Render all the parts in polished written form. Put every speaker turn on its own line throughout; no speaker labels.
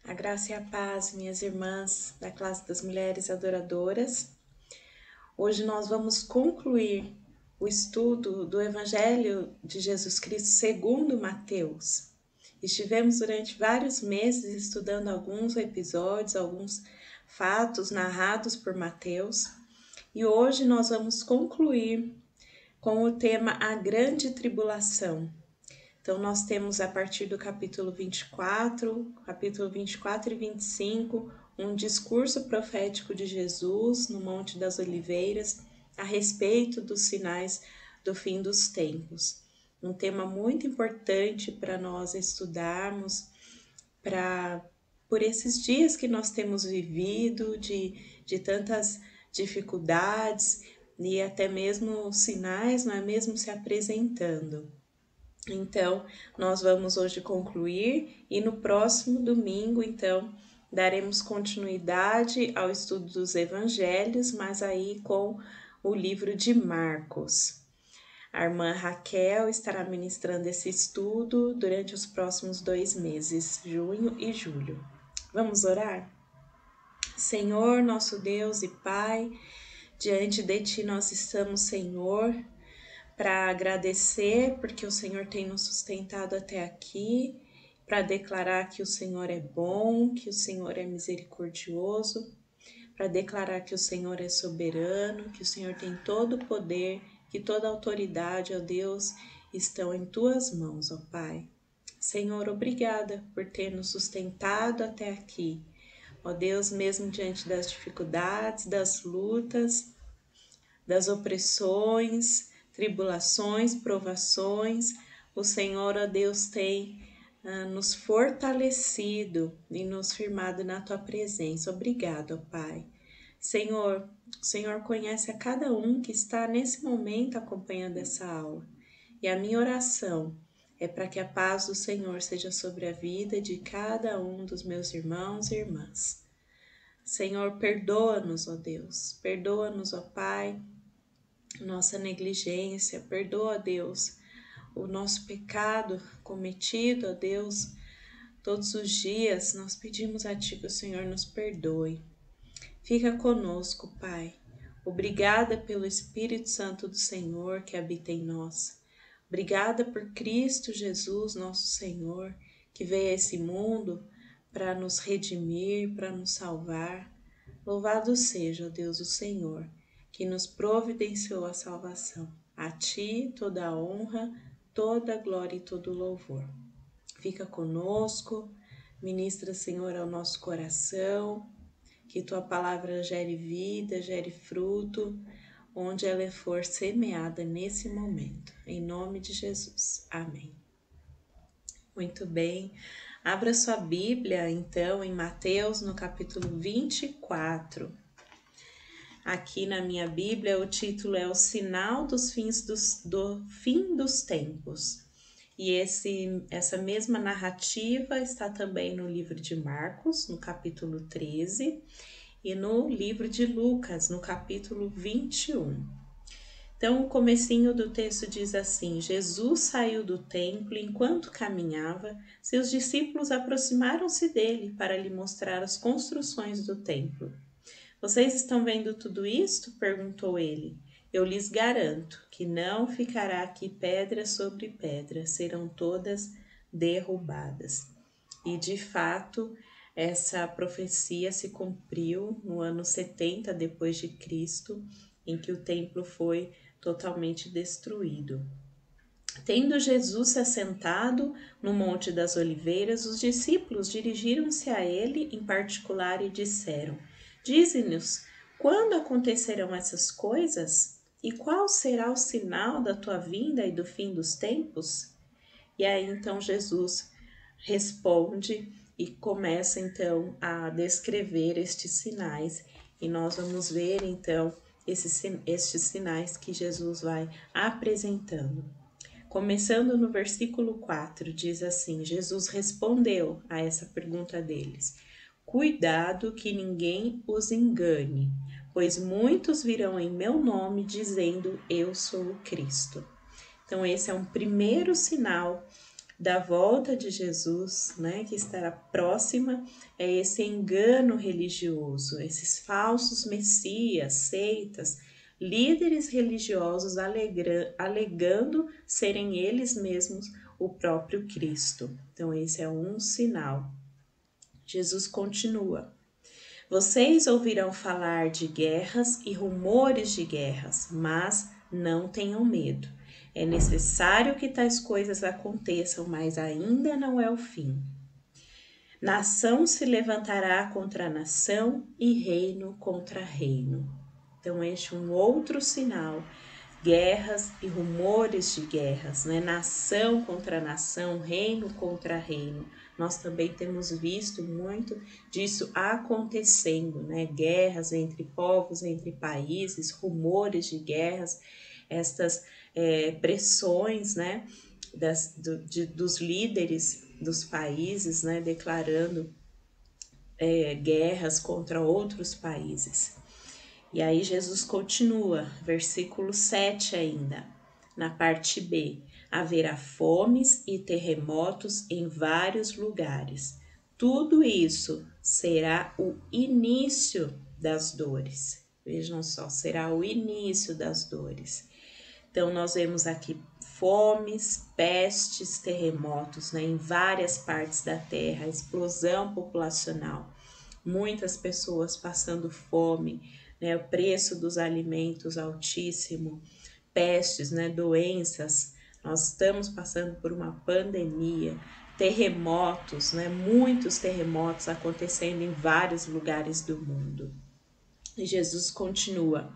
A graça e a paz, minhas irmãs da classe das mulheres adoradoras. Hoje nós vamos concluir o estudo do Evangelho de Jesus Cristo segundo Mateus. Estivemos durante vários meses estudando alguns episódios, alguns fatos narrados por Mateus, e hoje nós vamos concluir com o tema A Grande Tribulação. Então, nós temos a partir do capítulo 24 e 25, um discurso profético de Jesus no Monte das Oliveiras a respeito dos sinais do fim dos tempos. Um tema muito importante para nós estudarmos, por esses dias que nós temos vivido, de tantas dificuldades e até mesmo sinais, não é mesmo, se apresentando. Então, nós vamos hoje concluir e no próximo domingo, então, daremos continuidade ao estudo dos evangelhos, mas aí com o livro de Marcos. A irmã Raquel estará ministrando esse estudo durante os próximos 2 meses, junho e julho. Vamos orar? Senhor, nosso Deus e Pai, diante de Ti nós estamos, Senhor, para agradecer porque o Senhor tem nos sustentado até aqui, para declarar que o Senhor é bom, que o Senhor é misericordioso, para declarar que o Senhor é soberano, que o Senhor tem todo o poder, que toda a autoridade, ó Deus, estão em Tuas mãos, ó Pai. Senhor, obrigada por ter nos sustentado até aqui. Ó Deus, mesmo diante das dificuldades, das lutas, das opressões, tribulações, provações, o Senhor, ó Deus, tem nos fortalecido e nos firmado na Tua presença. Obrigado, ó Pai. Senhor, o Senhor conhece a cada um que está nesse momento acompanhando essa aula. E a minha oração é para que a paz do Senhor seja sobre a vida de cada um dos meus irmãos e irmãs. Senhor, perdoa-nos, ó Deus, perdoa-nos, ó Pai, nossa negligência, perdoa, Deus, o nosso pecado cometido, ó Deus, todos os dias nós pedimos a Ti que o Senhor nos perdoe. Fica conosco, Pai. Obrigada pelo Espírito Santo do Senhor que habita em nós. Obrigada por Cristo Jesus, nosso Senhor, que veio a esse mundo para nos redimir, para nos salvar. Louvado seja, ó Deus, o Senhor, que nos providenciou a salvação. A Ti toda a honra, toda a glória e todo o louvor. Fica conosco, ministra, Senhor, ao nosso coração, que Tua palavra gere vida, gere fruto, onde ela for semeada nesse momento. Em nome de Jesus. Amém. Muito bem. Abra sua Bíblia, então, em Mateus, no capítulo 24. Aqui na minha Bíblia, o título é O Sinal dos Fins do Fim dos Tempos. E essa mesma narrativa está também no livro de Marcos, no capítulo 13, e no livro de Lucas, no capítulo 21. Então, o comecinho do texto diz assim: Jesus saiu do templo e, enquanto caminhava, seus discípulos aproximaram-se dele para lhe mostrar as construções do templo. Vocês estão vendo tudo isto? Perguntou ele. Eu lhes garanto que não ficará aqui pedra sobre pedra, serão todas derrubadas. E de fato, essa profecia se cumpriu no ano 70 depois de Cristo, em que o templo foi totalmente destruído. Tendo Jesus se assentado no Monte das Oliveiras, os discípulos dirigiram-se a ele em particular e disseram: Dize-nos, quando acontecerão essas coisas? E qual será o sinal da tua vinda e do fim dos tempos? E aí então Jesus responde e começa então a descrever estes sinais. E nós vamos ver então estes sinais que Jesus vai apresentando. Começando no versículo 4, diz assim: Jesus respondeu a essa pergunta deles: Cuidado que ninguém os engane, pois muitos virão em meu nome dizendo: Eu sou o Cristo. Então esse é um primeiro sinal da volta de Jesus, né, que estará próxima, é esse engano religioso, esses falsos messias, seitas, líderes religiosos alegando serem eles mesmos o próprio Cristo. Então, esse é um sinal. Jesus continua: vocês ouvirão falar de guerras e rumores de guerras, mas não tenham medo. É necessário que tais coisas aconteçam, mas ainda não é o fim. Nação se levantará contra nação e reino contra reino. Então, este é um outro sinal. Guerras e rumores de guerras, né? Nação contra nação, reino contra reino. Nós também temos visto muito disso acontecendo, né? Guerras entre povos, entre países, rumores de guerras, estas pressões, né? Dos líderes dos países, né? Declarando guerras contra outros países. E aí Jesus continua, versículo 7 ainda, na parte B. Haverá fomes e terremotos em vários lugares. Tudo isso será o início das dores. Vejam só, será o início das dores. Então, nós vemos aqui fomes, pestes, terremotos, né, em várias partes da terra, explosão populacional, muitas pessoas passando fome, né, o preço dos alimentos altíssimo, pestes, né, doenças, nós estamos passando por uma pandemia, terremotos, né, muitos terremotos acontecendo em vários lugares do mundo. E Jesus continua,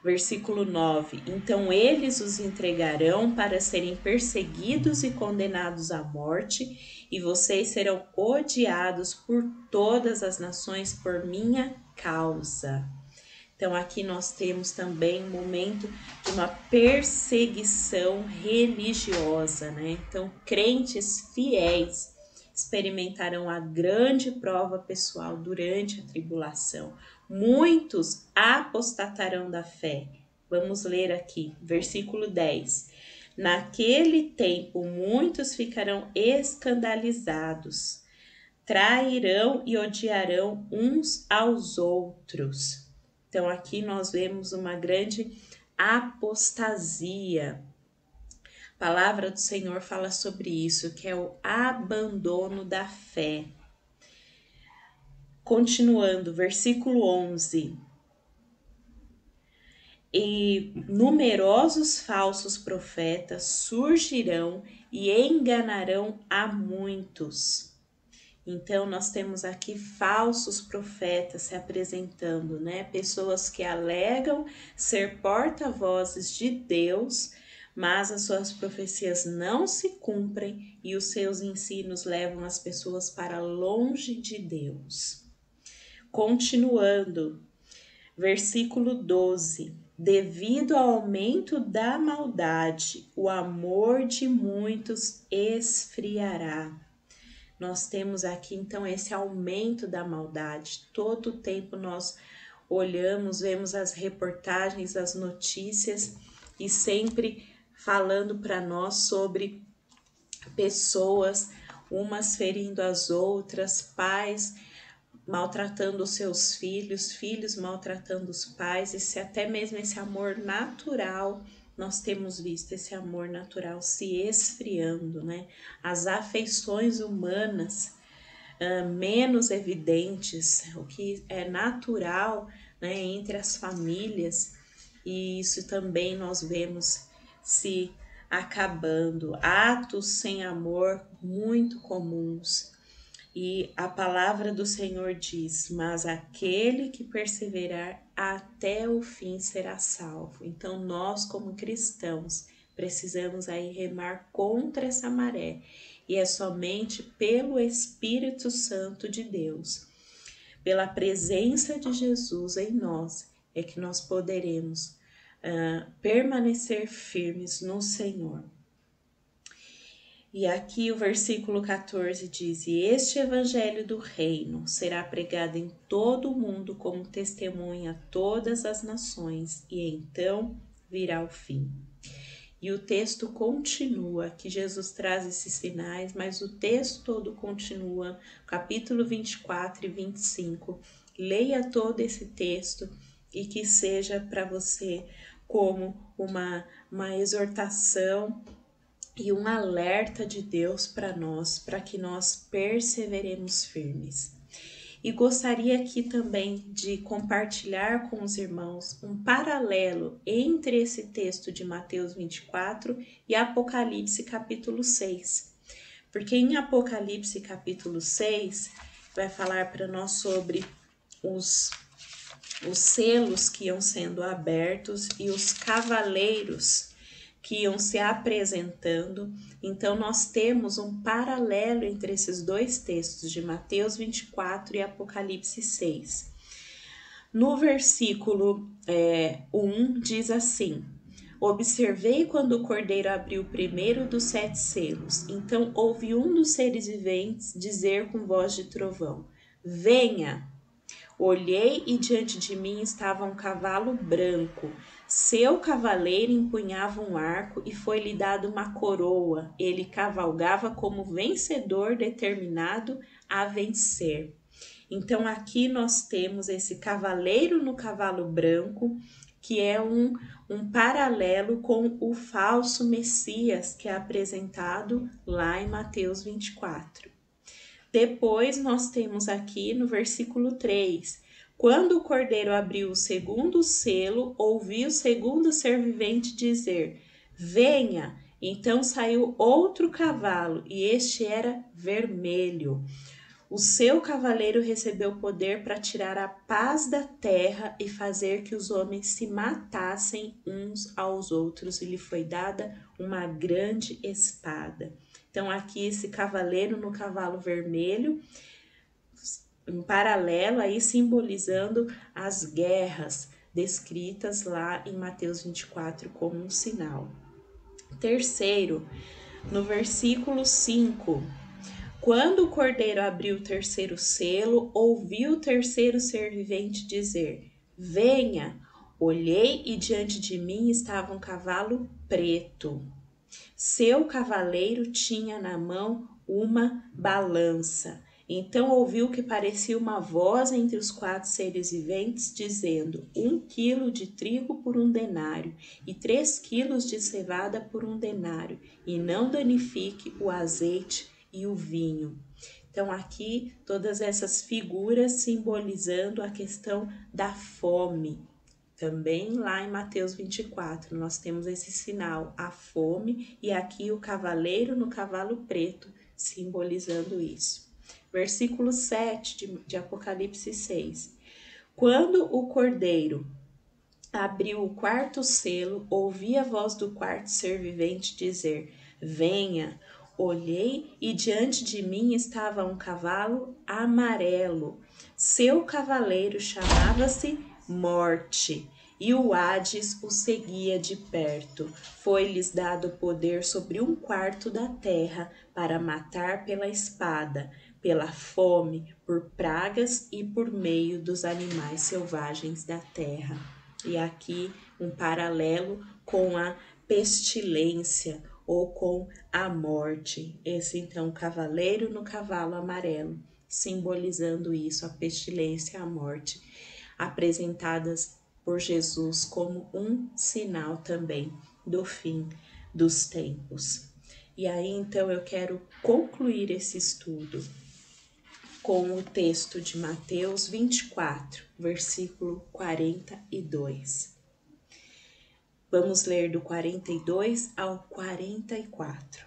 versículo 9, então eles os entregarão para serem perseguidos e condenados à morte, e vocês serão odiados por todas as nações por minha causa. Então, aqui nós temos também um momento de uma perseguição religiosa, né? Então, crentes fiéis experimentarão a grande prova pessoal durante a tribulação. Muitos apostatarão da fé. Vamos ler aqui, versículo 10. Naquele tempo, muitos ficarão escandalizados, trairão e odiarão uns aos outros. Então, aqui nós vemos uma grande apostasia. A palavra do Senhor fala sobre isso, que é o abandono da fé. Continuando, versículo 11. E numerosos falsos profetas surgirão e enganarão a muitos. Então, nós temos aqui falsos profetas se apresentando, né? Pessoas que alegam ser porta-vozes de Deus, mas as suas profecias não se cumprem e os seus ensinos levam as pessoas para longe de Deus. Continuando, versículo 12. Devido ao aumento da maldade, o amor de muitos esfriará. Nós temos aqui, então, esse aumento da maldade. Todo o tempo nós olhamos, vemos as reportagens, as notícias e sempre falando para nós sobre pessoas, umas ferindo as outras, pais maltratando os seus filhos, filhos maltratando os pais, até mesmo esse amor natural. Nós temos visto esse amor natural se esfriando, né? As afeições humanas menos evidentes, o que é natural, né, entre as famílias, e isso também nós vemos se acabando. Atos sem amor muito comuns. E a palavra do Senhor diz, mas aquele que perseverar até o fim será salvo. Então nós como cristãos precisamos aí remar contra essa maré. E é somente pelo Espírito Santo de Deus, pela presença de Jesus em nós, é que nós poderemos permanecer firmes no Senhor. E aqui o versículo 14 diz, e este evangelho do reino será pregado em todo o mundo como testemunha a todas as nações, e então virá o fim. E o texto continua, que Jesus traz esses sinais, mas o texto todo continua, capítulo 24 e 25. Leia todo esse texto e que seja para você como uma exortação e um alerta de Deus para nós, para que nós perseveremos firmes. E gostaria aqui também de compartilhar com os irmãos um paralelo entre esse texto de Mateus 24 e Apocalipse capítulo 6. Porque em Apocalipse capítulo 6 vai falar para nós sobre os selos que iam sendo abertos e os cavaleiros que iam se apresentando. Então, nós temos um paralelo entre esses dois textos, de Mateus 24 e Apocalipse 6. No versículo 1, diz assim: observei quando o cordeiro abriu o primeiro dos 7 selos. Então, ouvi um dos seres viventes dizer com voz de trovão: venha! Olhei e diante de mim estava um cavalo branco. Seu cavaleiro empunhava um arco e foi-lhe dado uma coroa. Ele cavalgava como vencedor determinado a vencer. Então aqui nós temos esse cavaleiro no cavalo branco, que é um paralelo com o falso Messias que é apresentado lá em Mateus 24. Depois nós temos aqui no versículo 3, quando o cordeiro abriu o segundo selo, ouvi o segundo ser vivente dizer: venha! Então saiu outro cavalo, e este era vermelho. O seu cavaleiro recebeu poder para tirar a paz da terra e fazer que os homens se matassem uns aos outros, e lhe foi dada uma grande espada. Então aqui esse cavaleiro no cavalo vermelho, em paralelo aí simbolizando as guerras descritas lá em Mateus 24 como um sinal. Terceiro, no versículo 5, quando o cordeiro abriu o terceiro selo, ouvi o terceiro ser vivente dizer: venha! Olhei e diante de mim estava um cavalo preto. Seu cavaleiro tinha na mão uma balança. Então ouviu que parecia uma voz entre os 4 seres viventes, dizendo: 1 quilo de trigo por 1 denário, e 3 quilos de cevada por 1 denário, e não danifique o azeite e o vinho. Então aqui todas essas figuras simbolizando a questão da fome. Também lá em Mateus 24, nós temos esse sinal, a fome, e aqui o cavaleiro no cavalo preto, simbolizando isso. Versículo 7 de Apocalipse 6. Quando o cordeiro abriu o 4º selo, ouvi a voz do 4º ser vivente dizer: venha! Olhei e diante de mim estava um cavalo amarelo. Seu cavaleiro chamava-se Morte, e o Hades o seguia de perto. Foi-lhes dado poder sobre 1/4 da terra para matar pela espada, pela fome, por pragas e por meio dos animais selvagens da terra. E aqui um paralelo com a pestilência ou com a morte. Esse então cavaleiro no cavalo amarelo, simbolizando isso, a pestilência e a morte, apresentadas por Jesus como um sinal também do fim dos tempos. E aí então eu quero concluir esse estudo com o texto de Mateus 24, versículo 42. Vamos ler do 42 ao 44.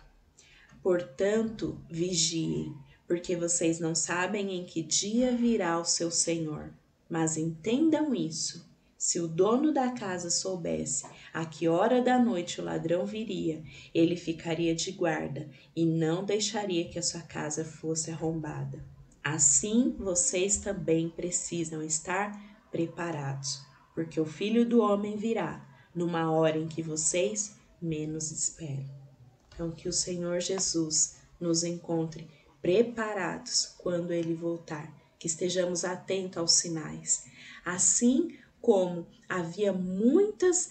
Portanto, vigiem, porque vocês não sabem em que dia virá o seu Senhor. Mas entendam isso: se o dono da casa soubesse a que hora da noite o ladrão viria, ele ficaria de guarda e não deixaria que a sua casa fosse arrombada. Assim, vocês também precisam estar preparados, porque o Filho do Homem virá numa hora em que vocês menos esperam. Então, que o Senhor Jesus nos encontre preparados quando Ele voltar, que estejamos atentos aos sinais. Assim como havia muitas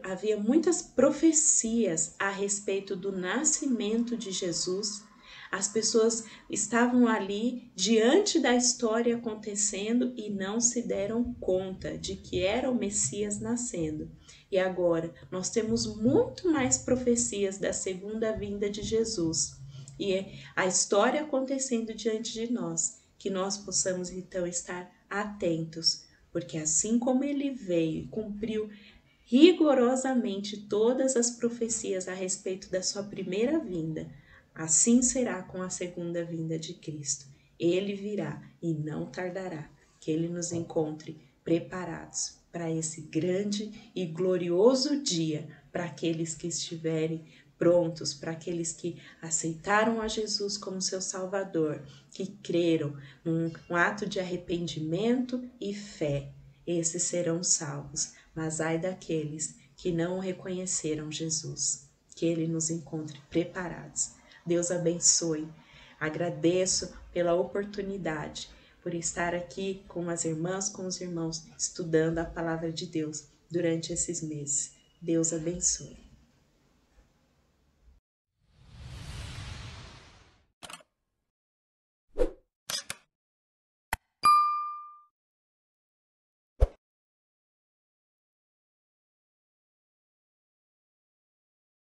Havia muitas profecias a respeito do nascimento de Jesus. As pessoas estavam ali diante da história acontecendo e não se deram conta de que era o Messias nascendo. E agora nós temos muito mais profecias da segunda vinda de Jesus. E a história acontecendo diante de nós, que nós possamos então estar atentos, porque assim como ele veio e cumpriu rigorosamente todas as profecias a respeito da sua primeira vinda, assim será com a segunda vinda de Cristo. Ele virá e não tardará, que ele nos encontre preparados para esse grande e glorioso dia, para aqueles que estiverem prontos, para aqueles que aceitaram a Jesus como seu Salvador, que creram num ato de arrependimento e fé. Esses serão salvos, mas ai daqueles que não reconheceram Jesus. Que ele nos encontre preparados. Deus abençoe. Agradeço pela oportunidade, por estar aqui com as irmãs, com os irmãos, estudando a palavra de Deus durante esses meses. Deus abençoe.